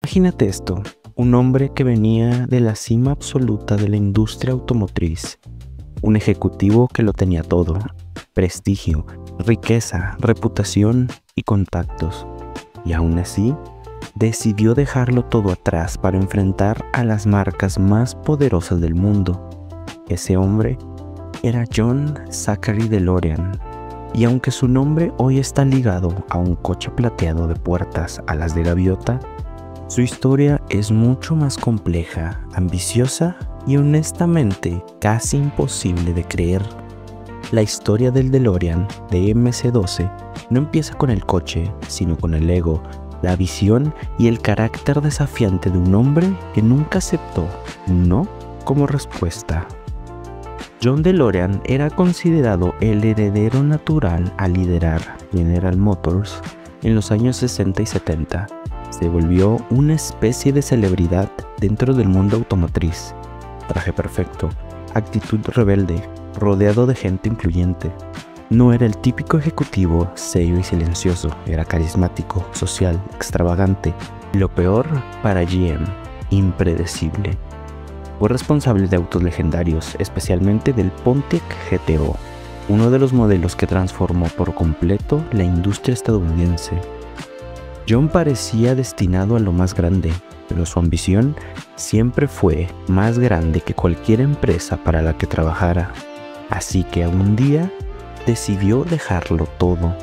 Imagínate esto, un hombre que venía de la cima absoluta de la industria automotriz, un ejecutivo que lo tenía todo: prestigio, riqueza, reputación y contactos, y aún así decidió dejarlo todo atrás para enfrentar a las marcas más poderosas del mundo. Ese hombre era John Zachary DeLorean, y aunque su nombre hoy está ligado a un coche plateado de puertas alas de gaviota, su historia es mucho más compleja, ambiciosa y honestamente casi imposible de creer. La historia del DeLorean de MC-12 no empieza con el coche, sino con el ego, la visión y el carácter desafiante de un hombre que nunca aceptó un no como respuesta. John DeLorean era considerado el heredero natural a liderar General Motors en los años 60 y 70. Se volvió una especie de celebridad dentro del mundo automotriz. Traje perfecto, actitud rebelde, rodeado de gente influyente. No era el típico ejecutivo serio y silencioso, era carismático, social, extravagante. Lo peor para GM, impredecible. Fue responsable de autos legendarios, especialmente del Pontiac GTO, uno de los modelos que transformó por completo la industria estadounidense. John parecía destinado a lo más grande, pero su ambición siempre fue más grande que cualquier empresa para la que trabajara. Así que un día decidió dejarlo todo.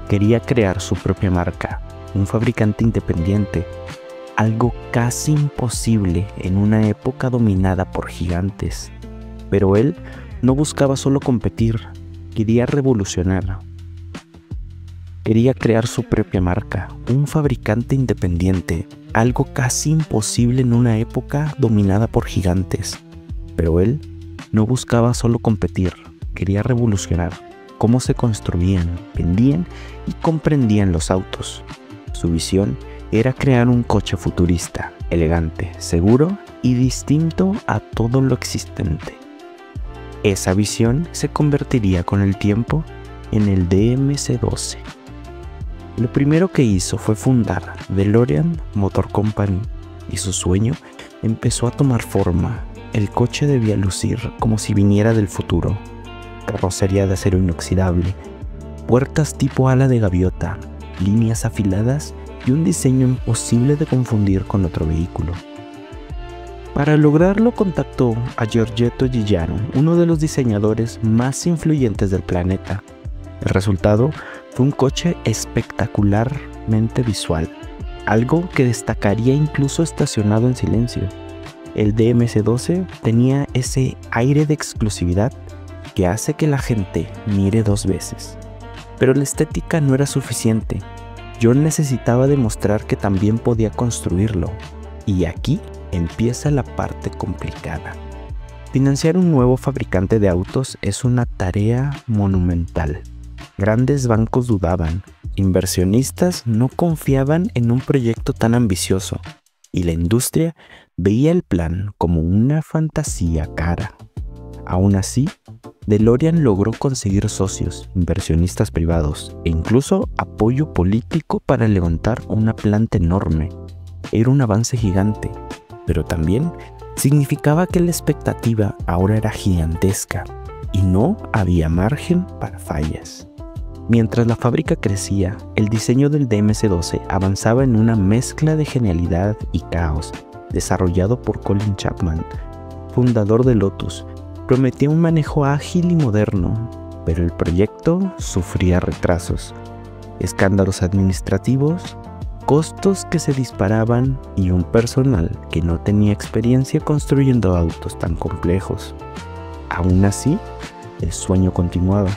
Quería crear su propia marca, un fabricante independiente, algo casi imposible en una época dominada por gigantes. Pero él no buscaba solo competir, quería revolucionar. Quería crear su propia marca, un fabricante independiente, algo casi imposible en una época dominada por gigantes. Pero él no buscaba solo competir, quería revolucionar cómo se construían, vendían y comprendían los autos. Su visión era crear un coche futurista, elegante, seguro y distinto a todo lo existente. Esa visión se convertiría con el tiempo en el DMC-12. Lo primero que hizo fue fundar DeLorean Motor Company y su sueño empezó a tomar forma. El coche debía lucir como si viniera del futuro. Carrocería de acero inoxidable, puertas tipo ala de gaviota, líneas afiladas y un diseño imposible de confundir con otro vehículo. Para lograrlo contactó a Giorgetto Giugiaro, uno de los diseñadores más influyentes del planeta. El resultado fue un coche espectacularmente visual, algo que destacaría incluso estacionado en silencio. El DMC-12 tenía ese aire de exclusividad que hace que la gente mire dos veces. Pero la estética no era suficiente. John necesitaba demostrar que también podía construirlo. Y aquí empieza la parte complicada. Financiar un nuevo fabricante de autos es una tarea monumental. Grandes bancos dudaban, inversionistas no confiaban en un proyecto tan ambicioso, y la industria veía el plan como una fantasía cara. Aún así, DeLorean logró conseguir socios, inversionistas privados e incluso apoyo político para levantar una planta enorme. Era un avance gigante, pero también significaba que la expectativa ahora era gigantesca y no había margen para fallas. Mientras la fábrica crecía, el diseño del DMC-12 avanzaba en una mezcla de genialidad y caos, desarrollado por Colin Chapman, fundador de Lotus. Prometía un manejo ágil y moderno, pero el proyecto sufría retrasos, escándalos administrativos, costos que se disparaban y un personal que no tenía experiencia construyendo autos tan complejos. Aún así, el sueño continuaba.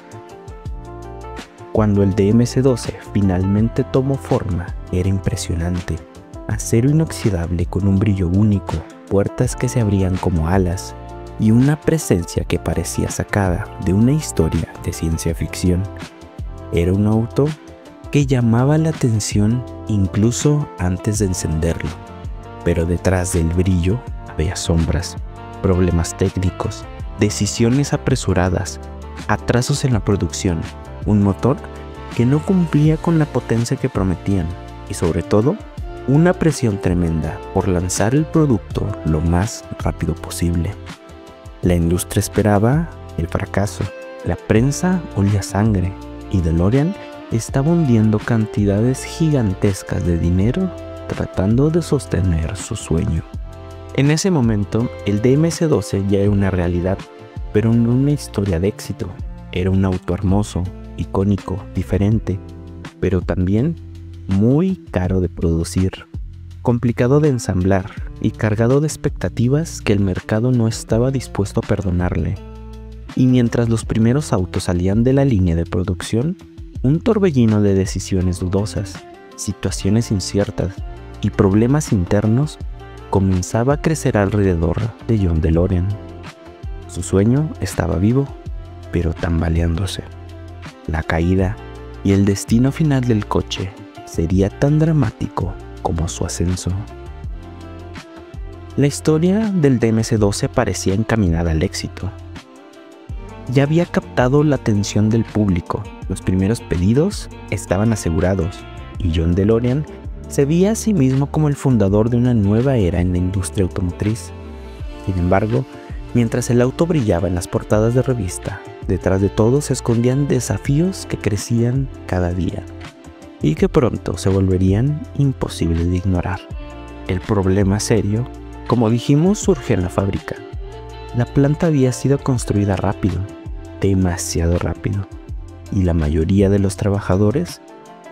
Cuando el DMC-12 finalmente tomó forma, era impresionante. Acero inoxidable con un brillo único, puertas que se abrían como alas, y una presencia que parecía sacada de una historia de ciencia ficción. Era un auto que llamaba la atención incluso antes de encenderlo, pero detrás del brillo había sombras, problemas técnicos, decisiones apresuradas, atrasos en la producción, un motor que no cumplía con la potencia que prometían y sobre todo Una presión tremenda por lanzar el producto lo más rápido posible. La industria esperaba el fracaso, la prensa olía sangre y DeLorean estaba hundiendo cantidades gigantescas de dinero tratando de sostener su sueño. En ese momento, el DMC-12 ya era una realidad, pero no una historia de éxito. Era un auto hermoso, icónico, diferente, pero también muy caro de producir, complicado de ensamblar y cargado de expectativas que el mercado no estaba dispuesto a perdonarle. Y mientras los primeros autos salían de la línea de producción, un torbellino de decisiones dudosas, situaciones inciertas y problemas internos comenzaba a crecer alrededor de John DeLorean. Su sueño estaba vivo, pero tambaleándose. La caída y el destino final del coche sería tan dramático como su ascenso. La historia del DMC-12 parecía encaminada al éxito. Ya había captado la atención del público, los primeros pedidos estaban asegurados y John DeLorean se veía a sí mismo como el fundador de una nueva era en la industria automotriz. Sin embargo, mientras el auto brillaba en las portadas de revista, detrás de todo se escondían desafíos que crecían cada día y que pronto se volverían imposibles de ignorar. El problema serio, como dijimos, surge en la fábrica. La planta había sido construida rápido, demasiado rápido, y la mayoría de los trabajadores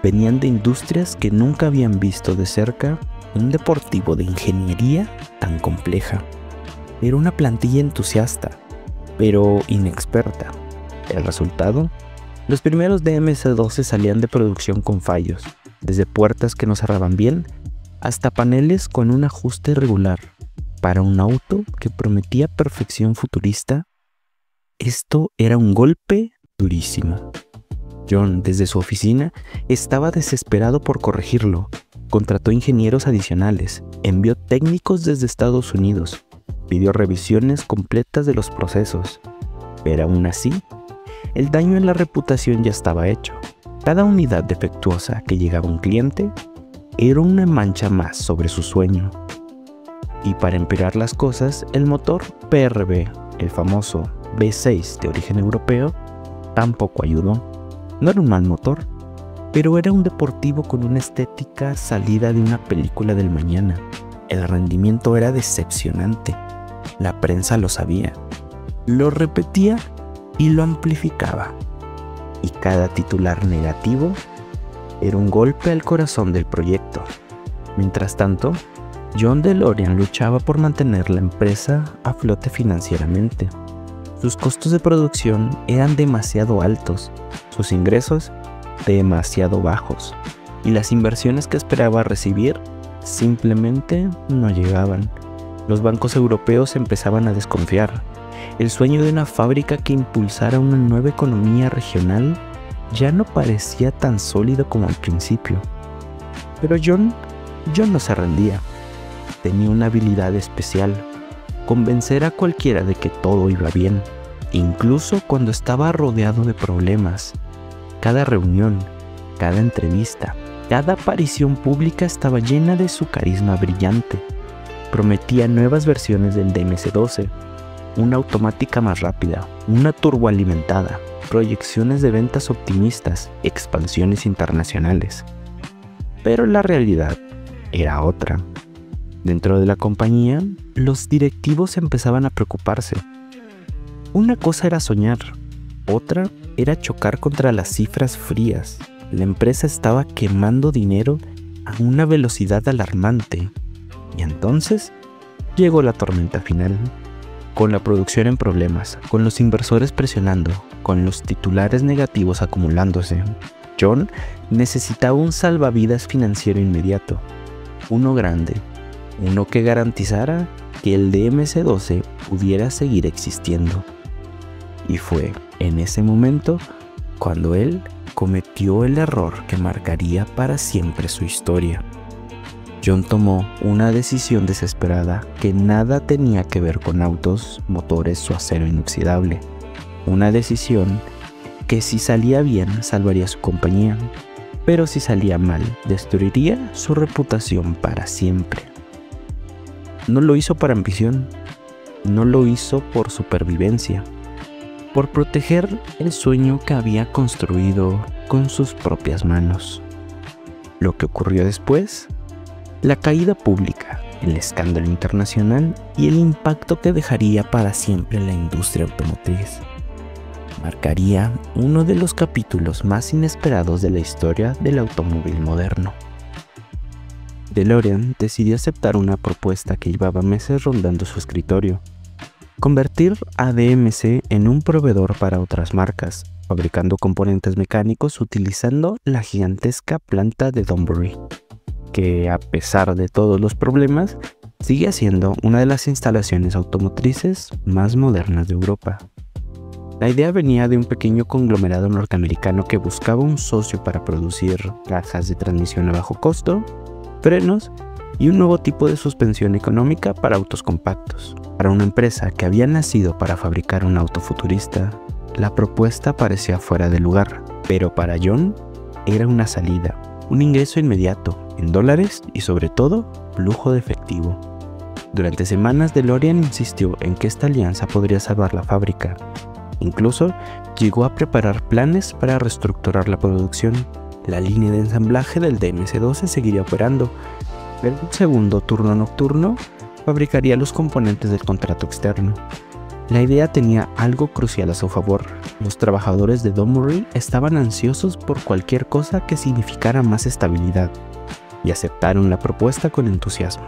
venían de industrias que nunca habían visto de cerca un deportivo de ingeniería tan compleja. Era una plantilla entusiasta, pero inexperta. El resultado: los primeros DMC-12 salían de producción con fallos, desde puertas que no cerraban bien hasta paneles con un ajuste irregular. Para un auto que prometía perfección futurista, esto era un golpe durísimo. John, desde su oficina, estaba desesperado por corregirlo. Contrató ingenieros adicionales, envió técnicos desde Estados Unidos, pidió revisiones completas de los procesos. Pero aún así, el daño en la reputación ya estaba hecho. Cada unidad defectuosa que llegaba a un cliente era una mancha más sobre su sueño. Y para empeorar las cosas, el motor PRV, el famoso V6 de origen europeo, tampoco ayudó. No era un mal motor, pero era un deportivo con una estética salida de una película del mañana. El rendimiento era decepcionante. La prensa lo sabía, lo repetía y lo amplificaba. Y cada titular negativo era un golpe al corazón del proyecto. Mientras tanto, John DeLorean luchaba por mantener la empresa a flote financieramente. Sus costos de producción eran demasiado altos, sus ingresos demasiado bajos, y las inversiones que esperaba recibir simplemente no llegaban. Los bancos europeos empezaban a desconfiar. El sueño de una fábrica que impulsara una nueva economía regional ya no parecía tan sólido como al principio. Pero John no se rendía. Tenía una habilidad especial: convencer a cualquiera de que todo iba bien, incluso cuando estaba rodeado de problemas. Cada reunión, cada entrevista, cada aparición pública estaba llena de su carisma brillante. Prometía nuevas versiones del DMC-12, una automática más rápida, una turboalimentada, proyecciones de ventas optimistas, expansiones internacionales. Pero la realidad era otra. Dentro de la compañía, los directivos empezaban a preocuparse. Una cosa era soñar, otra era chocar contra las cifras frías. La empresa estaba quemando dinero a una velocidad alarmante. Y entonces llegó la tormenta final. Con la producción en problemas, con los inversores presionando, con los titulares negativos acumulándose, John necesitaba un salvavidas financiero inmediato. Uno grande, uno que garantizara que el DMC-12 pudiera seguir existiendo. Y fue en ese momento cuando él cometió el error que marcaría para siempre su historia. John tomó una decisión desesperada que nada tenía que ver con autos, motores o acero inoxidable. Una decisión que, si salía bien, salvaría su compañía, pero si salía mal, destruiría su reputación para siempre. No lo hizo por ambición, no lo hizo por supervivencia, por proteger el sueño que había construido con sus propias manos. Lo que ocurrió después, la caída pública, el escándalo internacional y el impacto que dejaría para siempre la industria automotriz, marcaría uno de los capítulos más inesperados de la historia del automóvil moderno. DeLorean decidió aceptar una propuesta que llevaba meses rondando su escritorio: convertir a DMC en un proveedor para otras marcas, fabricando componentes mecánicos utilizando la gigantesca planta de Danbury, que a pesar de todos los problemas, sigue siendo una de las instalaciones automotrices más modernas de Europa. La idea venía de un pequeño conglomerado norteamericano que buscaba un socio para producir cajas de transmisión a bajo costo, frenos y un nuevo tipo de suspensión económica para autos compactos. Para una empresa que había nacido para fabricar un auto futurista, la propuesta parecía fuera de lugar, pero para John era una salida, un ingreso inmediato, en dólares y sobre todo, flujo de efectivo. Durante semanas DeLorean insistió en que esta alianza podría salvar la fábrica. Incluso llegó a preparar planes para reestructurar la producción. La línea de ensamblaje del DMC-12 seguiría operando, pero un segundo turno nocturno fabricaría los componentes del contrato externo. La idea tenía algo crucial a su favor. Los trabajadores de Danbury estaban ansiosos por cualquier cosa que significara más estabilidad, y aceptaron la propuesta con entusiasmo.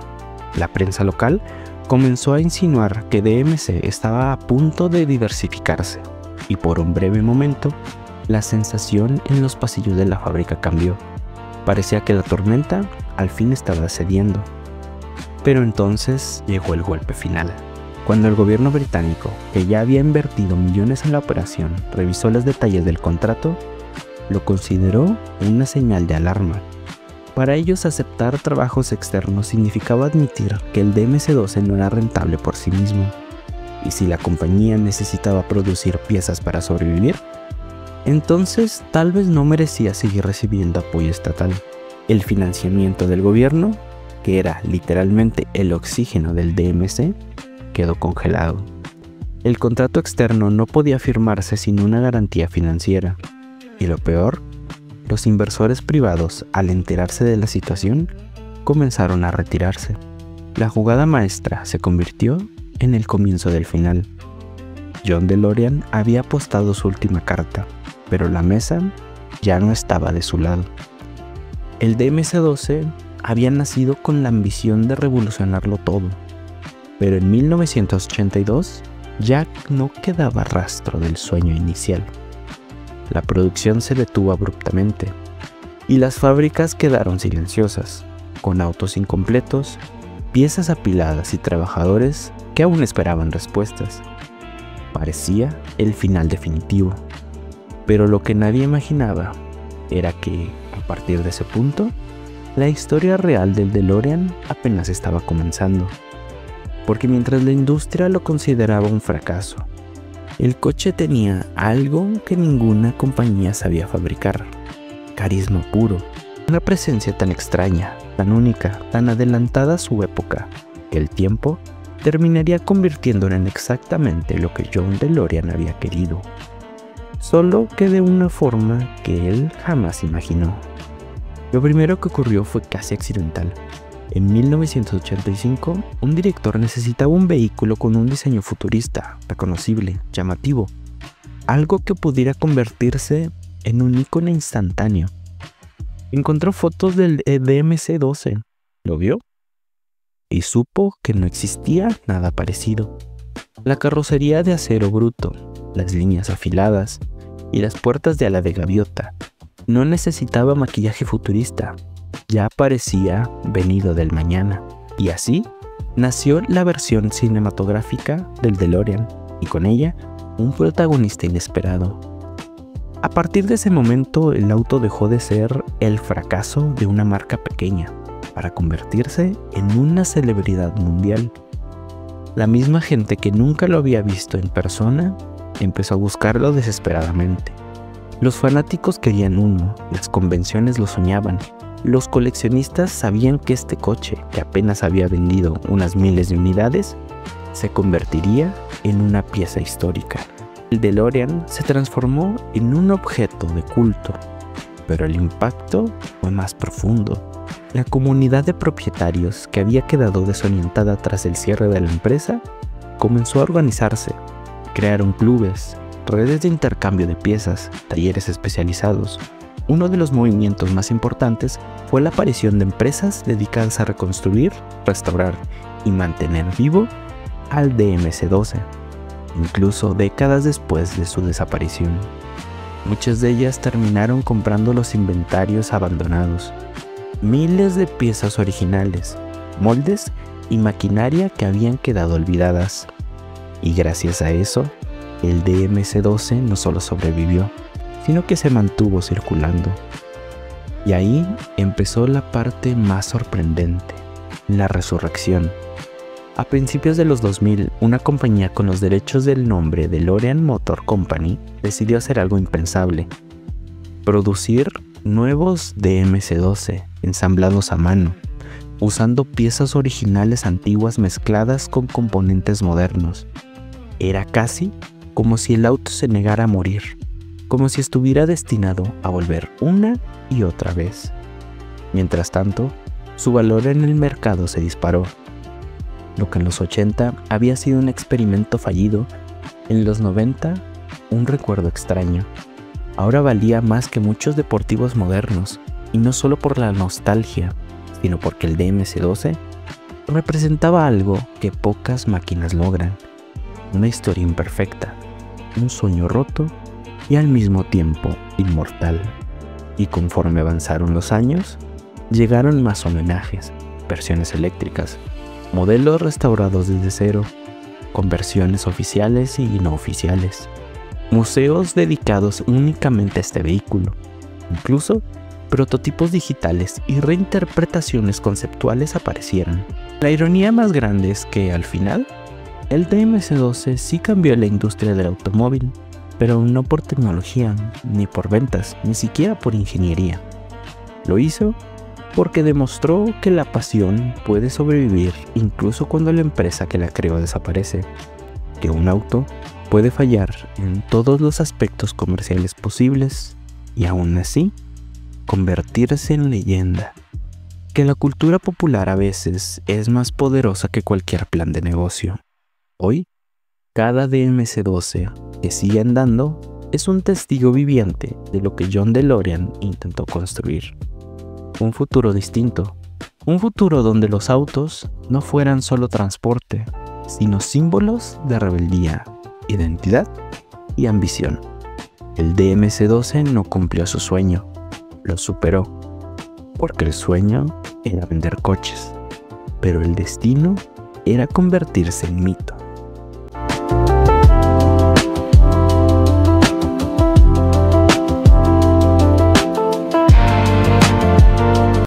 La prensa local comenzó a insinuar que DMC estaba a punto de diversificarse, y por un breve momento, la sensación en los pasillos de la fábrica cambió. Parecía que la tormenta al fin estaba cediendo. Pero entonces llegó el golpe final. Cuando el gobierno británico, que ya había invertido millones en la operación, revisó los detalles del contrato, lo consideró una señal de alarma. Para ellos, aceptar trabajos externos significaba admitir que el DMC-12 no era rentable por sí mismo, y si la compañía necesitaba producir piezas para sobrevivir, entonces tal vez no merecía seguir recibiendo apoyo estatal. El financiamiento del gobierno, que era literalmente el oxígeno del DMC, quedó congelado. El contrato externo no podía firmarse sin una garantía financiera, y lo peor, los inversores privados, al enterarse de la situación, comenzaron a retirarse. La jugada maestra se convirtió en el comienzo del final. John DeLorean había apostado su última carta, pero la mesa ya no estaba de su lado. El DMC-12 había nacido con la ambición de revolucionarlo todo, pero en 1982 ya no quedaba rastro del sueño inicial. La producción se detuvo abruptamente y las fábricas quedaron silenciosas, con autos incompletos, piezas apiladas y trabajadores que aún esperaban respuestas. Parecía el final definitivo, pero lo que nadie imaginaba era que, a partir de ese punto, la historia real del DeLorean apenas estaba comenzando. Porque mientras la industria lo consideraba un fracaso, el coche tenía algo que ninguna compañía sabía fabricar: carisma puro, una presencia tan extraña, tan única, tan adelantada a su época, que el tiempo terminaría convirtiéndolo en exactamente lo que John DeLorean había querido, solo que de una forma que él jamás imaginó. Lo primero que ocurrió fue casi accidental. En 1985, un director necesitaba un vehículo con un diseño futurista, reconocible, llamativo, algo que pudiera convertirse en un ícono instantáneo. Encontró fotos del DMC-12, lo vio y supo que no existía nada parecido. La carrocería de acero bruto, las líneas afiladas y las puertas de ala de gaviota no necesitaba maquillaje futurista. Ya parecía venido del mañana, y así nació la versión cinematográfica del DeLorean, y con ella un protagonista inesperado. A partir de ese momento, el auto dejó de ser el fracaso de una marca pequeña para convertirse en una celebridad mundial. La misma gente que nunca lo había visto en persona empezó a buscarlo desesperadamente, Los fanáticos querían uno, las convenciones lo soñaban, los coleccionistas sabían que este coche, que apenas había vendido unas miles de unidades, se convertiría en una pieza histórica. El DeLorean se transformó en un objeto de culto, pero el impacto fue más profundo. La comunidad de propietarios que había quedado desorientada tras el cierre de la empresa comenzó a organizarse. Crearon clubes, redes de intercambio de piezas, talleres especializados. Uno de los movimientos más importantes fue la aparición de empresas dedicadas a reconstruir, restaurar y mantener vivo al DMC-12, incluso décadas después de su desaparición. Muchas de ellas terminaron comprando los inventarios abandonados, miles de piezas originales, moldes y maquinaria que habían quedado olvidadas. Y gracias a eso, el DMC-12 no solo sobrevivió, sino que se mantuvo circulando. Y ahí empezó la parte más sorprendente, la resurrección. A principios de los 2000, una compañía con los derechos del nombre DeLorean Motor Company decidió hacer algo impensable: producir nuevos DMC-12 ensamblados a mano, usando piezas originales antiguas mezcladas con componentes modernos. Era casi como si el auto se negara a morir, como si estuviera destinado a volver una y otra vez. Mientras tanto, su valor en el mercado se disparó. Lo que en los 80 había sido un experimento fallido, en los 90 un recuerdo extraño. Ahora valía más que muchos deportivos modernos, y no solo por la nostalgia, sino porque el DMC-12 representaba algo que pocas máquinas logran: una historia imperfecta, un sueño roto y al mismo tiempo inmortal. Y conforme avanzaron los años, llegaron más homenajes, versiones eléctricas, modelos restaurados desde cero, conversiones oficiales y no oficiales, museos dedicados únicamente a este vehículo, incluso prototipos digitales y reinterpretaciones conceptuales aparecieron. La ironía más grande es que, al final, el DMC-12 sí cambió la industria del automóvil, pero no por tecnología, ni por ventas, ni siquiera por ingeniería. Lo hizo porque demostró que la pasión puede sobrevivir incluso cuando la empresa que la creó desaparece, que un auto puede fallar en todos los aspectos comerciales posibles y aún así convertirse en leyenda, que la cultura popular a veces es más poderosa que cualquier plan de negocio. Hoy, cada DMC-12 que sigue andando es un testigo viviente de lo que John DeLorean intentó construir. Un futuro distinto, un futuro donde los autos no fueran solo transporte, sino símbolos de rebeldía, identidad y ambición. El DMC-12 no cumplió su sueño, lo superó, porque el sueño era vender coches, pero el destino era convertirse en mito.